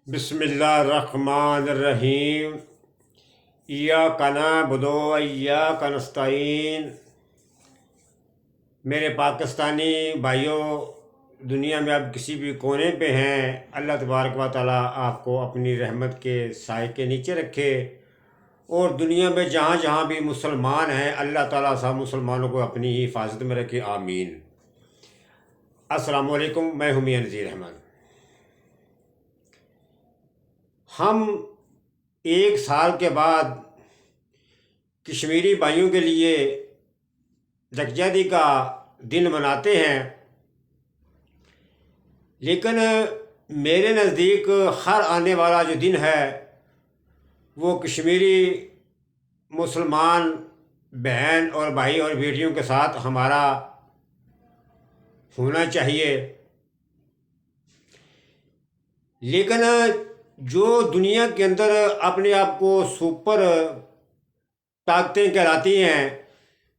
بسم اللہ الرحمن الرحیم۔ ایاک نعبد و ایاک نستعین۔ میرے پاکستانی بھائیوں، دنیا میں آپ کسی بھی کونے پہ ہیں، اللہ تبارک و تعالیٰ آپ کو اپنی رحمت کے سائے کے نیچے رکھے، اور دنیا میں جہاں جہاں بھی مسلمان ہیں اللہ تعالیٰ سب مسلمانوں کو اپنی حفاظت میں رکھے، آمین۔ السلام علیکم، میں ہوں میاں نذیر احمد۔ ہم ایک سال کے بعد کشمیری بھائیوں کے لیے یکجہتی کا دن مناتے ہیں، لیکن میرے نزدیک ہر آنے والا جو دن ہے وہ کشمیری مسلمان بہن اور بھائی اور بیٹیوں کے ساتھ ہمارا ہونا چاہیے۔ لیکن جو دنیا کے اندر اپنے آپ کو سپر طاقتیں کہلاتی ہیں،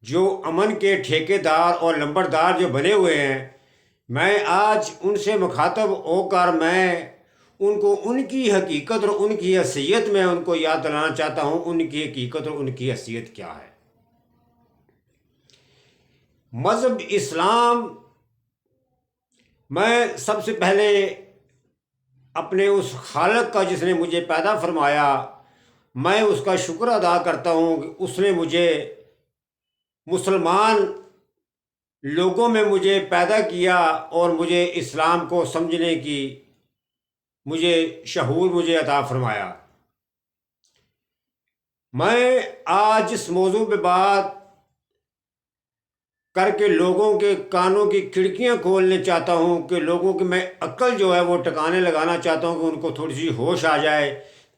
جو امن کے ٹھیکیدار اور لمبردار جو بنے ہوئے ہیں، میں آج ان سے مخاطب ہو کر میں ان کو ان کی حقیقت اور ان کی حیثیت میں ان کو یاد دلانا چاہتا ہوں، ان کی حقیقت اور ان کی حیثیت کیا ہے۔ مذہب اسلام میں سب سے پہلے اپنے اس خالق کا جس نے مجھے پیدا فرمایا، میں اس کا شکر ادا کرتا ہوں کہ اس نے مجھے مسلمان لوگوں میں مجھے پیدا کیا اور مجھے اسلام کو سمجھنے کی مجھے شعور مجھے عطا فرمایا۔ میں آج اس موضوع پہ بات کر کے لوگوں کے کانوں کی کھڑکیاں کھولنے چاہتا ہوں کہ لوگوں کی میں عقل جو ہے وہ ٹکانے لگانا چاہتا ہوں کہ ان کو تھوڑی سی ہوش آ جائے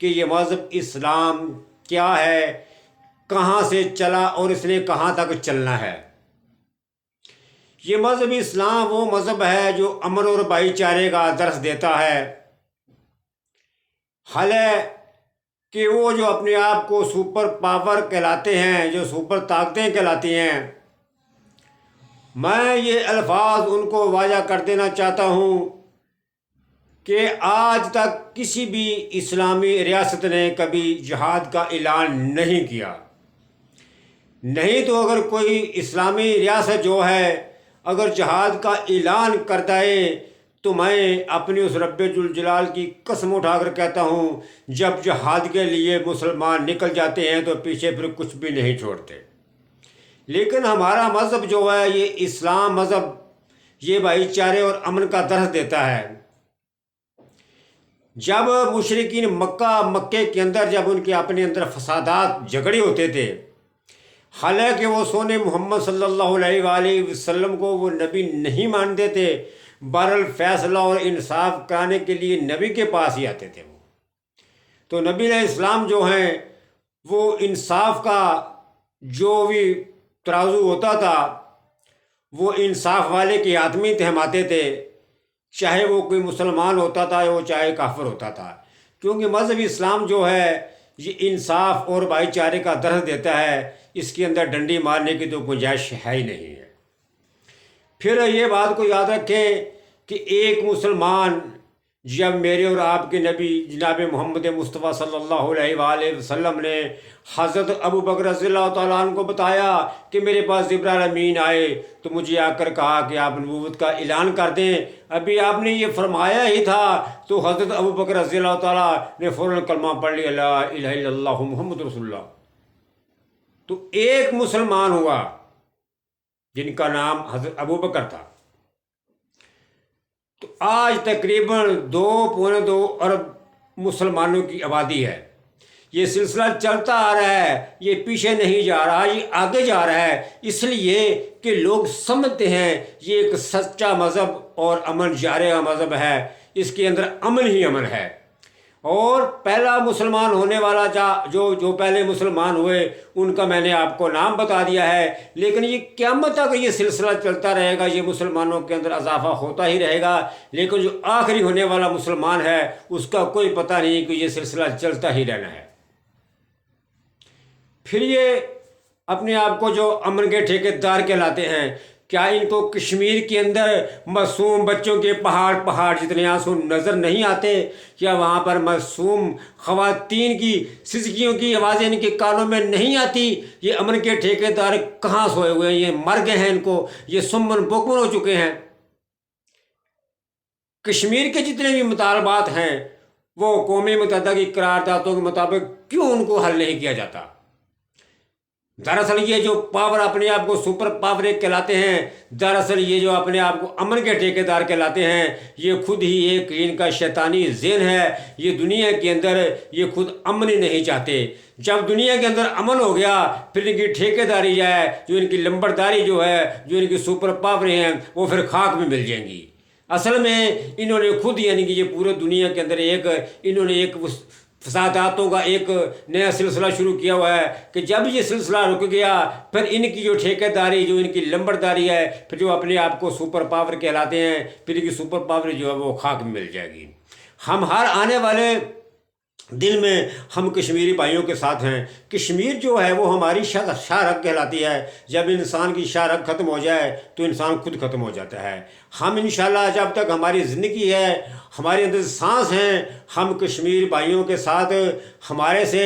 کہ یہ مذہب اسلام کیا ہے، کہاں سے چلا اور اس نے کہاں تک چلنا ہے۔ یہ مذہب اسلام وہ مذہب ہے جو امن اور بھائی چارے کا درس دیتا ہے، حالانکہ وہ جو اپنے آپ کو سپر پاور کہلاتے ہیں، جو سپر طاقتیں کہلاتی ہیں، میں یہ الفاظ ان کو واضح کر دینا چاہتا ہوں کہ آج تک کسی بھی اسلامی ریاست نے کبھی جہاد کا اعلان نہیں کیا۔ نہیں تو اگر کوئی اسلامی ریاست جو ہے اگر جہاد کا اعلان کرتا ہے تو میں اپنی اس رب ذوالجلال کی قسم اٹھا کر کہتا ہوں، جب جہاد کے لیے مسلمان نکل جاتے ہیں تو پیچھے پھر کچھ بھی نہیں چھوڑتے۔ لیکن ہمارا مذہب جو ہے یہ اسلام مذہب یہ بھائی چارے اور امن کا درس دیتا ہے۔ جب مشرکین مکے کے اندر جب ان کے اپنے اندر فسادات جھگڑے ہوتے تھے، حالانکہ وہ سونے محمد صلی اللہ علیہ وآلہ وسلم کو وہ نبی نہیں مانتے تھے، بہرحال فیصلہ اور انصاف کرانے کے لیے نبی کے پاس ہی آتے تھے۔ وہ تو نبی علیہ السلام جو ہیں وہ انصاف کا جو بھی ترازو ہوتا تھا وہ انصاف والے کے ہاتھ میں تھماتے تھے، چاہے وہ کوئی مسلمان ہوتا تھا وہ چاہے کافر ہوتا تھا، کیونکہ مذہب اسلام جو ہے یہ انصاف اور بھائی چارے کا درس دیتا ہے، اس کے اندر ڈنڈی مارنے کی تو گنجائش ہے ہی نہیں ہے۔ پھر یہ بات کو یاد رکھیں کہ ایک مسلمان جب میرے اور آپ کے نبی جناب محمد مصطفیٰ صلی اللہ علیہ وآلہ وسلم نے حضرت ابو بکر رضی اللہ تعالیٰ عنہ کو بتایا کہ میرے پاس جبرائیل امین آئے تو مجھے آ کر کہا کہ آپ نبوت کا اعلان کر دیں، ابھی آپ نے یہ فرمایا ہی تھا تو حضرت ابو بکر رضی اللہ تعالیٰ نے فوراً کلمہ پڑھ لیا، لا الہ الا اللہ محمد رسول اللہ۔ تو ایک مسلمان ہوا جن کا نام حضرت ابو بکر تھا۔ تو آج تقریباً 2.2 ارب مسلمانوں کی آبادی ہے۔ یہ سلسلہ چلتا آ رہا ہے، یہ پیچھے نہیں جا رہا، یہ آگے جا رہا ہے، اس لیے کہ لوگ سمجھتے ہیں یہ ایک سچا مذہب اور امن جارے کا مذہب ہے، اس کے اندر امن ہی امن ہے۔ اور پہلا مسلمان ہونے والا جو پہلے مسلمان ہوئے ان کا میں نے آپ کو نام بتا دیا ہے، لیکن یہ قیامت تک یہ سلسلہ چلتا رہے گا، یہ مسلمانوں کے اندر اضافہ ہوتا ہی رہے گا، لیکن جو آخری ہونے والا مسلمان ہے اس کا کوئی پتہ نہیں کہ یہ سلسلہ چلتا ہی رہنا ہے۔ پھر یہ اپنے آپ کو جو امن کے ٹھیکیدار کہلاتے ہیں، کیا ان کو کشمیر کے اندر معصوم بچوں کے پہاڑ جتنے آنسو نظر نہیں آتے؟ کیا وہاں پر معصوم خواتین کی سسکیوں کی آوازیں ان کے کانوں میں نہیں آتی؟ یہ امن کے ٹھیکیدار کہاں سوئے ہوئے ہیں؟ یہ مر گئے ہیں، ان کو یہ سمن بکمن ہو چکے ہیں۔ کشمیر کے جتنے بھی مطالبات ہیں وہ قومی متحدہ کی قراردادوں کے مطابق کیوں ان کو حل نہیں کیا جاتا؟ دراصل یہ جو پاور اپنے آپ کو سپر پاور کہلاتے ہیں، دراصل یہ جو اپنے آپ کو امن کے ٹھیکیدار کہلاتے ہیں، یہ خود ہی ایک ان کا شیطانی ذہن ہے۔ یہ دنیا کے اندر یہ خود امن ہی نہیں چاہتے۔ جب دنیا کے اندر امن ہو گیا پھر ان کی ٹھیکیداری ہے، جو ان کی لمبرداری جو ہے، جو ان کی سپر پاوریں ہیں، وہ پھر خاک میں مل جائیں گی۔ اصل میں انہوں نے خود یعنی کہ یہ پورے دنیا کے اندر انہوں نے ایک فساداتوں کا ایک نیا سلسلہ شروع کیا ہوا ہے کہ جب یہ سلسلہ رک گیا پھر ان کی جو ٹھیکیداری، جو ان کی لمبرداری ہے، پھر جو اپنے آپ کو سپر پاور کہلاتے ہیں، پھر ان کی سپر پاور جو ہے وہ خاک میں مل جائے گی۔ ہم ہر آنے والے دن میں ہم کشمیری بھائیوں کے ساتھ ہیں۔ کشمیر جو ہے وہ ہماری شاہ رگ کہلاتی ہے۔ جب انسان کی شاہ رگ ختم ہو جائے تو انسان خود ختم ہو جاتا ہے۔ ہم انشاءاللہ جب تک ہماری زندگی ہے، ہمارے اندر سانس ہیں، ہم کشمیر بھائیوں کے ساتھ ہمارے سے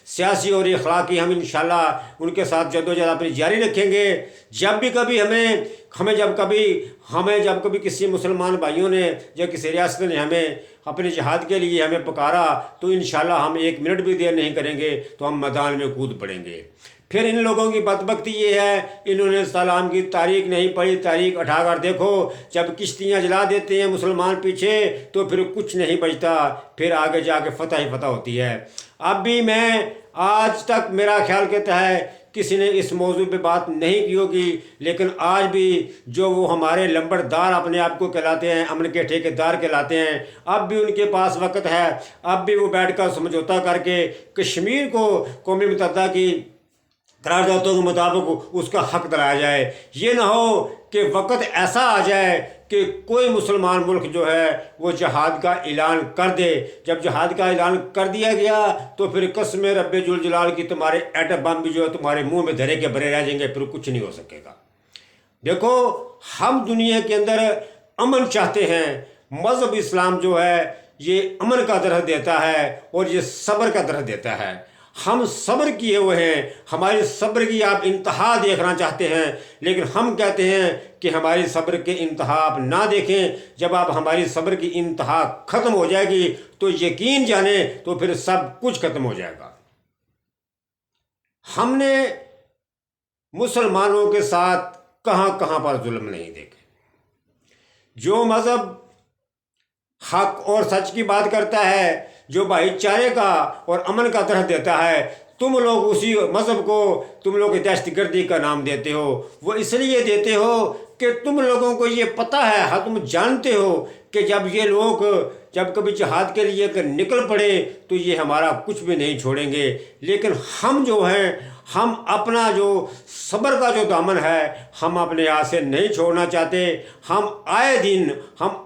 سیاسی اور اخلاقی ہم انشاءاللہ ان کے ساتھ جدوجہد اپنی جاری رکھیں گے۔ جب بھی کبھی ہمیں جب کبھی کسی مسلمان بھائیوں نے یا کسی ریاست نے ہمیں اپنے جہاد کے لیے ہمیں پکارا تو انشاءاللہ ہم ایک منٹ بھی دیر نہیں کریں گے تو ہم میدان میں کود پڑیں گے۔ پھر ان لوگوں کی بدبختی یہ ہے، انہوں نے اسلام کی تاریخ نہیں پڑھی۔ تاریخ اٹھا کر دیکھو، جب کشتیاں جلا دیتے ہیں مسلمان پیچھے تو پھر کچھ نہیں بچتا، پھر آگے جا کے فتح ہی فتح ہوتی ہے۔ اب بھی میں آج تک میرا خیال کہتا ہے کسی نے اس موضوع پہ بات نہیں کی ہوگی، لیکن آج بھی جو وہ ہمارے لمبردار اپنے آپ کو کہلاتے ہیں، امن کے ٹھیکیدار کہلاتے ہیں، اب بھی ان کے پاس وقت ہے، اب بھی وہ بیٹھ کر سمجھوتا کر کے کشمیر کو قومی متحدہ کی قراردادوں کے مطابق اس کا حق دلایا جائے۔ یہ نہ ہو کہ وقت ایسا آ جائے کہ کوئی مسلمان ملک جو ہے وہ جہاد کا اعلان کر دے۔ جب جہاد کا اعلان کر دیا گیا تو پھر قسم رب ذوالجلال کی تمہارے ایٹم بم بھی جو ہے تمہارے منہ میں دھرے کے بھرے رہ جائیں گے، پھر کچھ نہیں ہو سکے گا۔ دیکھو، ہم دنیا کے اندر امن چاہتے ہیں۔ مذہب اسلام جو ہے یہ امن کا درس دیتا ہے اور یہ صبر کا درس دیتا ہے۔ ہم صبر کیے ہوئے ہیں، ہماری صبر کی آپ انتہا دیکھنا چاہتے ہیں، لیکن ہم کہتے ہیں کہ ہماری صبر کے انتہا آپ نہ دیکھیں۔ جب آپ ہماری صبر کی انتہا ختم ہو جائے گی تو یقین جانیں تو پھر سب کچھ ختم ہو جائے گا۔ ہم نے مسلمانوں کے ساتھ کہاں کہاں پر ظلم نہیں دیکھے۔ جو مذہب حق اور سچ کی بات کرتا ہے، جو بھائی چارے کا اور امن کا درس دیتا ہے، تم لوگ اسی مذہب کو تم لوگ دہشت گردی کا نام دیتے ہو۔ وہ اس لیے دیتے ہو کہ تم لوگوں کو یہ پتہ ہے، ہاں تم جانتے ہو کہ جب یہ لوگ جب کبھی جہاد کے لیے اگر نکل پڑے تو یہ ہمارا کچھ بھی نہیں چھوڑیں گے۔ لیکن ہم جو ہیں، ہم اپنا جو صبر کا جو دامن ہے ہم اپنے ہاتھ سے نہیں چھوڑنا چاہتے۔ ہم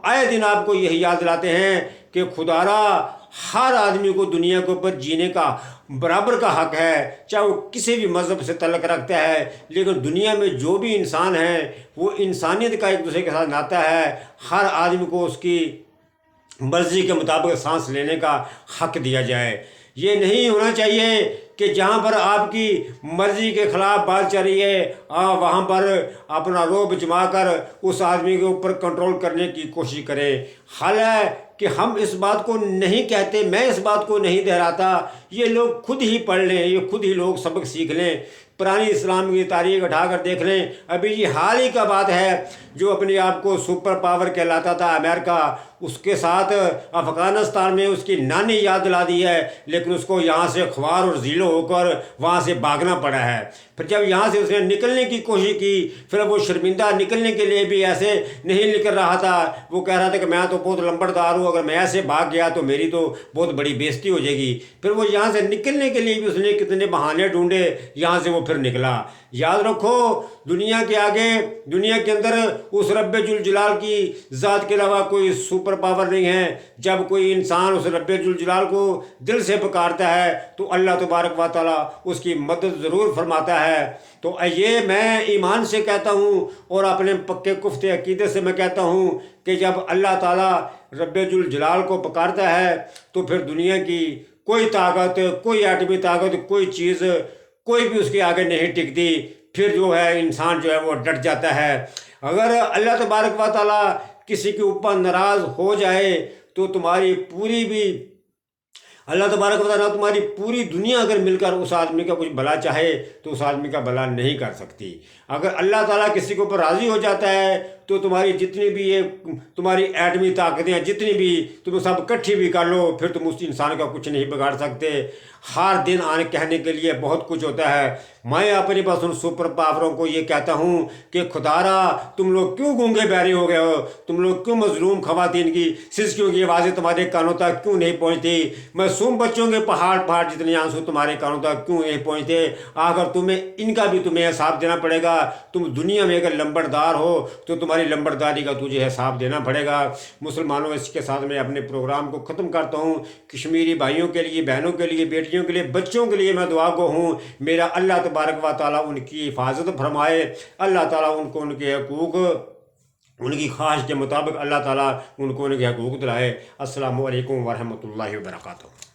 آئے دن آپ کو یہی یاد دلاتے ہیں کہ خدا را ہر آدمی کو دنیا کے اوپر جینے کا برابر کا حق ہے، چاہے وہ کسی بھی مذہب سے تعلق رکھتا ہے، لیکن دنیا میں جو بھی انسان ہیں وہ انسانیت کا ایک دوسرے کے ساتھ ناتا ہے۔ ہر آدمی کو اس کی مرضی کے مطابق سانس لینے کا حق دیا جائے۔ یہ نہیں ہونا چاہیے کہ جہاں پر آپ کی مرضی کے خلاف بات چل رہی ہے وہاں پر اپنا رعب جما کر اس آدمی کے اوپر کنٹرول کرنے کی کوشش کریں۔ حال ہے کہ ہم اس بات کو نہیں کہتے، میں اس بات کو نہیں دہراتا، یہ لوگ خود ہی پڑھ لیں، یہ خود ہی لوگ سبق سیکھ لیں، پرانی اسلام کی تاریخ اٹھا کر دیکھ لیں۔ ابھی یہ حال ہی کا بات ہے، جو اپنے آپ کو سپر پاور کہلاتا تھا امریکہ، اس کے ساتھ افغانستان میں اس کی نانی یاد دلا دی ہے، لیکن اس کو یہاں سے خوار اور ذیلو ہو کر وہاں سے بھاگنا پڑا ہے۔ پھر جب یہاں سے اس نے نکلنے کی کوشش کی، پھر وہ شرمندہ نکلنے کے لیے بھی ایسے نہیں نکل رہا تھا، وہ کہہ رہا تھا کہ میں تو بہت لمبردار ہوں، اگر میں ایسے بھاگ گیا تو میری تو بہت بڑی بےزتی ہو جائے گی۔ پھر وہ یہاں سے نکلنے کے لیے بھی اس نے کتنے بہانے ڈھونڈے، یہاں سے وہ پھر نکلا۔ یاد رکھو، دنیا کے آگے، دنیا کے اندر اس رب ذوالجلال کی ذات کے علاوہ کوئی سپر سپر پاور نہیں ہے. جب کوئی انسان اس رب ذوالجلال کو دل سے پکارتا ہے تو اللہ تبارک و تعالیٰ اس کی مدد ضرور فرماتا ہے. تو یہ میں ایمان سے کہتا ہوں اور اپنے پکے کفتے عقیدے سے میں کہتا ہوں کہ جب اللہ تعالیٰ رب ذوالجلال کو پکارتا ہے تو پھر دنیا کی کوئی طاقت، کوئی ایٹمی طاقت، کوئی چیز، کوئی بھی اس کے آگے نہیں ٹکتی. پھر جو ہے انسان جو ہے وہ ڈٹ جاتا ہے. اگر اللہ تبارک و تعالیٰ کسی کے اوپر ناراض ہو جائے تو تمہاری پوری بھی اللہ تبارک و تعالیٰ تمہاری پوری دنیا اگر مل کر اس آدمی کا کچھ بھلا چاہے تو اس آدمی کا بھلا نہیں کر سکتی. اگر اللہ تعالیٰ کسی کے اوپر راضی ہو جاتا ہے تو تمہاری جتنی بھی یہ تمہاری ایٹمی طاقتیں جتنی بھی تم سب اکٹھی بھی کر لو پھر تم اس انسان کا کچھ نہیں بگاڑ سکتے. ہر دن آنے کہنے کے لیے بہت کچھ ہوتا ہے. میں اپنی بس ان سپر پاوروں کو یہ کہتا ہوں کہ خدارا تم لوگ کیوں گونگے بہرے ہو گئے ہو؟ تم لوگ کیوں مظلوم خواتین کی سسکیوں کی آوازیں تمہارے کانوں تک کیوں نہیں پہنچتی؟ معصوم بچوں کے پہاڑ جتنے آنسو تمہارے کانوں تک کیوں نہیں پہنچتے؟ آخر ان کا بھی تمہیں حساب دینا پڑے گا. تم دنیا میں اگر لمبردار ہو تو تمہاری لمبرداری کا تجھے حساب دینا پڑے گا. مسلمانوں، اس کے ساتھ میں اپنے پروگرام کو ختم کرتا ہوں. کشمیری بھائیوں کے لیے، بہنوں کے لیے، بیٹیوں کے لیے، بچوں کے لیے میں دعا گو ہوں. میرا اللہ تبارک و تعالیٰ ان کی حفاظت فرمائے. اللہ تعالیٰ ان کو ان کے حقوق، ان کی خواہش کے مطابق اللہ تعالیٰ ان کو ان کے حقوق دلائے. السلام علیکم ورحمۃ اللہ وبرکاتہ.